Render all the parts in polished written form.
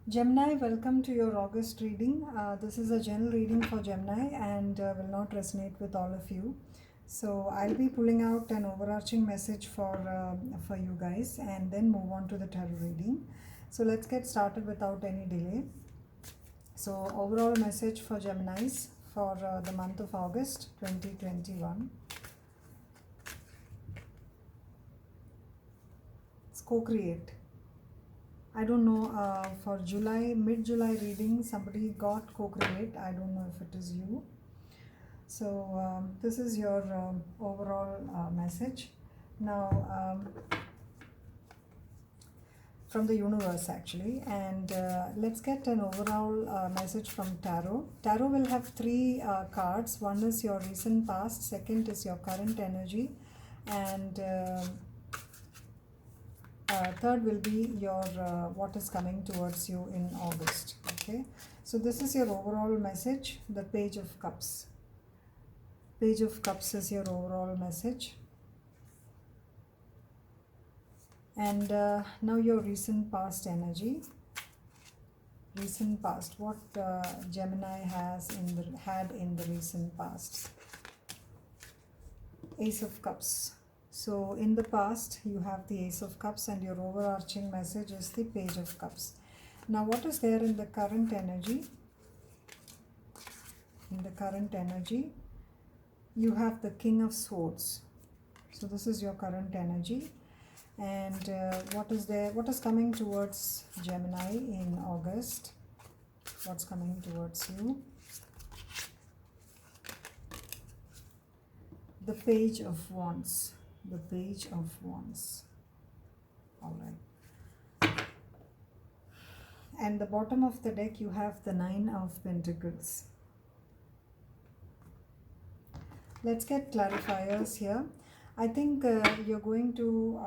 Gemini, welcome to your August reading. This is a general reading for Gemini and will not resonate with all of you. So I'll be pulling out an overarching message for you guys and then move on to the tarot reading. So let's get started without any delay. So overall message for Geminis for the month of August 2021. It's co-create. I don't know, for July, mid-July reading, somebody got co-create. I don't know if it is you. So this is your overall message. Now, from the universe actually. And let's get an overall message from Tarot. Tarot will have three cards. One is your recent past, second is your current energy, and third will be your what is coming towards you in August. Okay, so this is your overall message. The Page of Cups. Page of Cups is your overall message. And now your recent past energy. Recent past. What Gemini had in the recent past. Ace of Cups. So in the past you have the Ace of Cups and your overarching message is the Page of Cups. Now what is there in the current energy? In the current energy you have the King of Swords. So this is your current energy. And what is there? What is coming towards Gemini in August? What's coming towards you? The Page of Wands. The Page of Wands. All right. And the bottom of the deck you have the Nine of Pentacles. Let's get clarifiers here. I think you're going to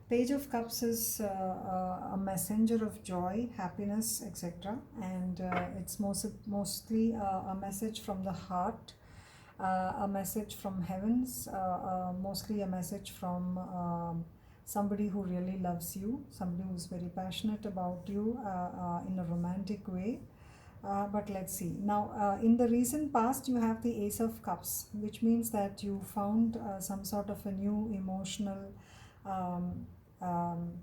Page of Cups is a messenger of joy, happiness, etc. And it's mostly a message from the heart, a message from heavens, mostly a message from somebody who really loves you, somebody who's very passionate about you in a romantic way. But let's see. Now, in the recent past, you have the Ace of Cups, which means that you found some sort of a new um, um,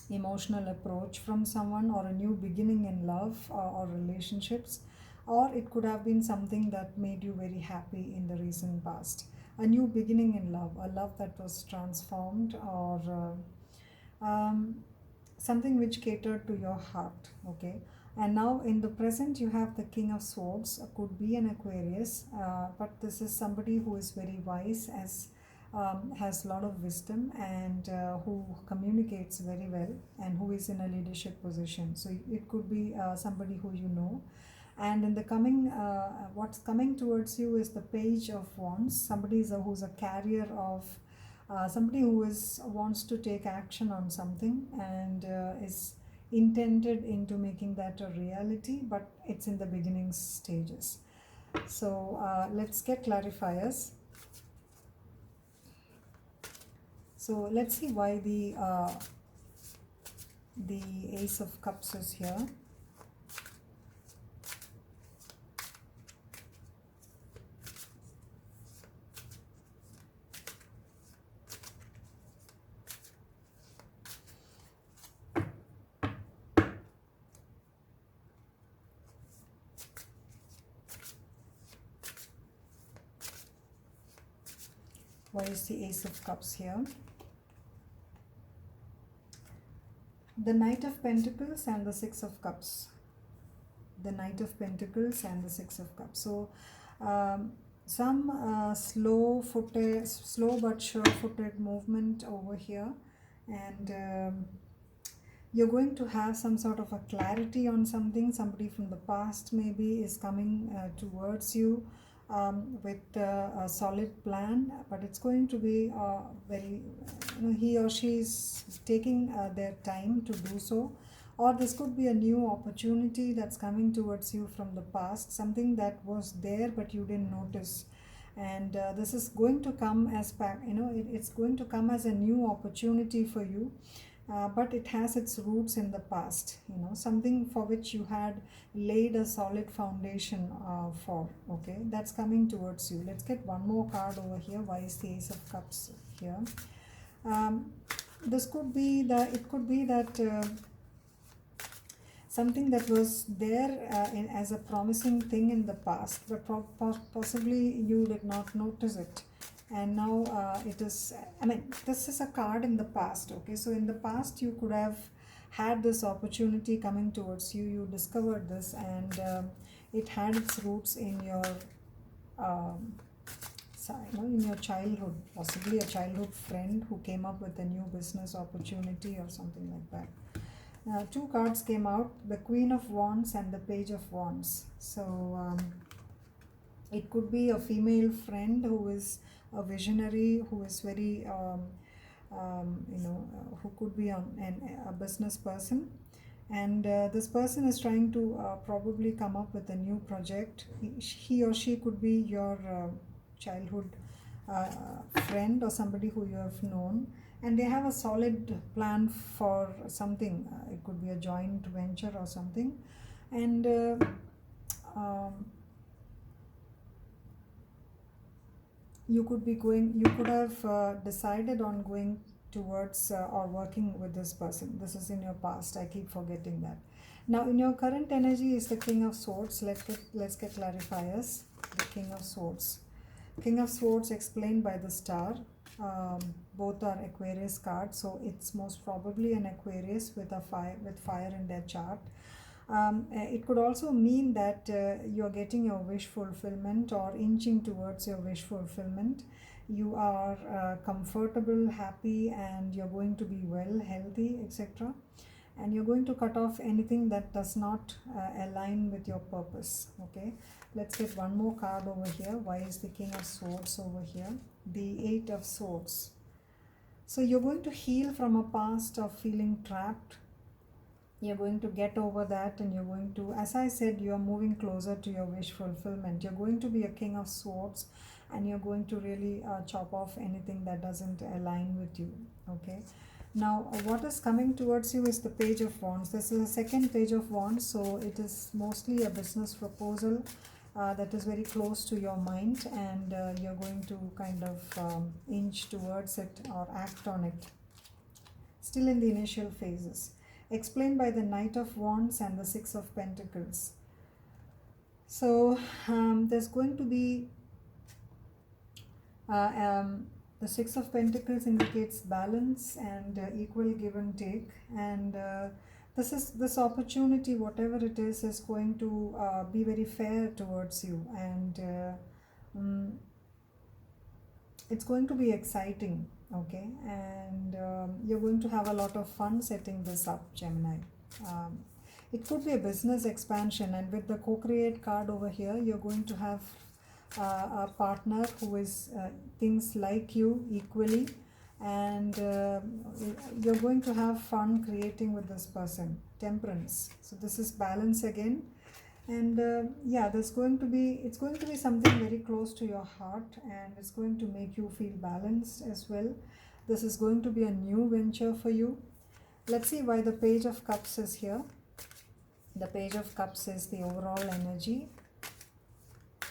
emotional approach from someone, or a new beginning in love or relationships, or it could have been something that made you very happy in the recent past. A new beginning in love, a love that was transformed, or something which catered to your heart. Okay, and now in the present you have the King of Swords. Could be an Aquarius, but this is somebody who is very wise, has a lot of wisdom, and who communicates very well, and who is in a leadership position. So it could be somebody who you know. And in the coming, what's coming towards you is the Page of Wands. Somebody who's a carrier of somebody who wants to take action on something, and is intended into making that a reality, but it's in the beginning stages. So let's get clarifiers. So let's see why the Ace of Cups is here. Why is the Ace of Cups here? The Knight of Pentacles and the Six of Cups. The Knight of Pentacles and the Six of Cups. So some slow but sure-footed movement over here, and you're going to have some sort of a clarity on something. Somebody from the past maybe is coming towards you with a solid plan, but it's going to be very, he or she is taking their time to do so. Or this could be a new opportunity that's coming towards you from the past, something that was there but you didn't notice. And this is going to come as back, it's going to come as a new opportunity for you. but it has its roots in the past, something for which you had laid a solid foundation for. Okay, that's coming towards you. Let's get one more card over here. Why is the Ace of Cups here? um, this could be it could be that something that was there as a promising thing in the past, but possibly you did not notice it, and now it is, I mean, this is a card in the past. Okay, so in the past you could have had this opportunity coming towards you, you discovered this, and it had its roots in your um, in your childhood, possibly a childhood friend who came up with a new business opportunity or something like that. Two cards came out, the Queen of Wands and the Page of Wands. So it could be a female friend who is a visionary, who is very who could be a business person, and this person is trying to probably come up with a new project. He or she could be your childhood friend or somebody who you have known, and they have a solid plan for something. It could be a joint venture or something, and you could have decided on going towards or working with this person. This is in your past. I keep forgetting that. Now in your current energy is the King of Swords. Let's get clarifiers. The King of Swords. King of Swords explained by the star. Both are Aquarius cards, so it's most probably an Aquarius with fire in their chart. It could also mean that you're getting your wish fulfillment or inching towards your wish fulfillment. You are comfortable, happy, and you're going to be well, healthy, etc. And you're going to cut off anything that does not align with your purpose. Okay, let's get one more card over here. Why is the King of Swords over here? The Eight of Swords. So you're going to heal from a past of feeling trapped. You're going to get over that, and you're going to, as I said, you're moving closer to your wish fulfillment. You're going to be a King of Swords, and you're going to really chop off anything that doesn't align with you. Okay, now what is coming towards you is the Page of Wands. This is a second Page of Wands, so it is mostly a business proposal that is very close to your mind, and you're going to kind of inch towards it or act on it, still in the initial phases. Explained by the Knight of Wands and the Six of Pentacles. So there's going to be the Six of Pentacles indicates balance and equal give and take, and this opportunity, whatever it is going to be very fair towards you, and it's going to be exciting. Okay, and you're going to have a lot of fun setting this up, Gemini. It could be a business expansion, and with the co-create card over here, you're going to have a partner who is things like you equally, and you're going to have fun creating with this person. Temperance. So this is balance again, and yeah, it's going to be something very close to your heart, and it's going to make you feel balanced as well. This is going to be a new venture for you. Let's see why the Page of Cups is here. The Page of Cups is the overall energy.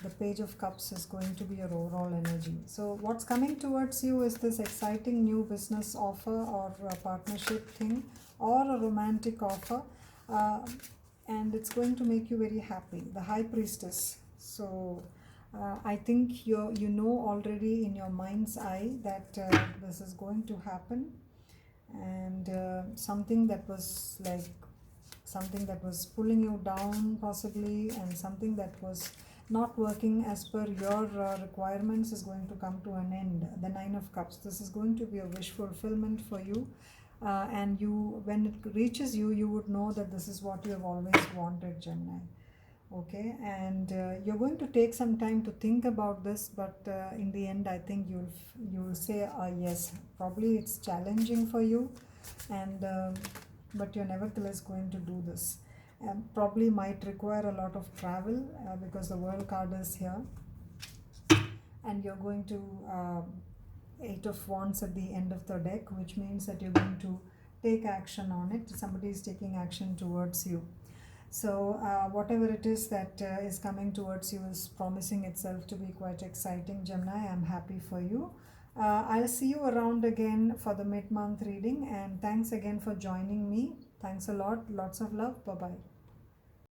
The Page of Cups is going to be your overall energy. So what's coming towards you is this exciting new business offer or a partnership thing or a romantic offer, and it's going to make you very happy. The High Priestess. So I think you know already in your mind's eye that this is going to happen, and something that was pulling you down possibly, and something that was not working as per your requirements is going to come to an end. The Nine of Cups. This is going to be a wish fulfillment for you, and when it reaches you, you would know that this is what you have always wanted, Gemini. Okay, and you're going to take some time to think about this, but in the end, I think you'll say yes. Probably it's challenging for you, and but you're nevertheless going to do this. Probably might require a lot of travel because the World card is here, and you're going to Eight of Wands at the end of the deck, which means that you're going to take action on it. Somebody is taking action towards you. So, whatever it is that is coming towards you is promising itself to be quite exciting, Gemini. I'm happy for you. I'll see you around again for the mid month reading, and thanks again for joining me. Thanks a lot. Lots of love. Bye bye.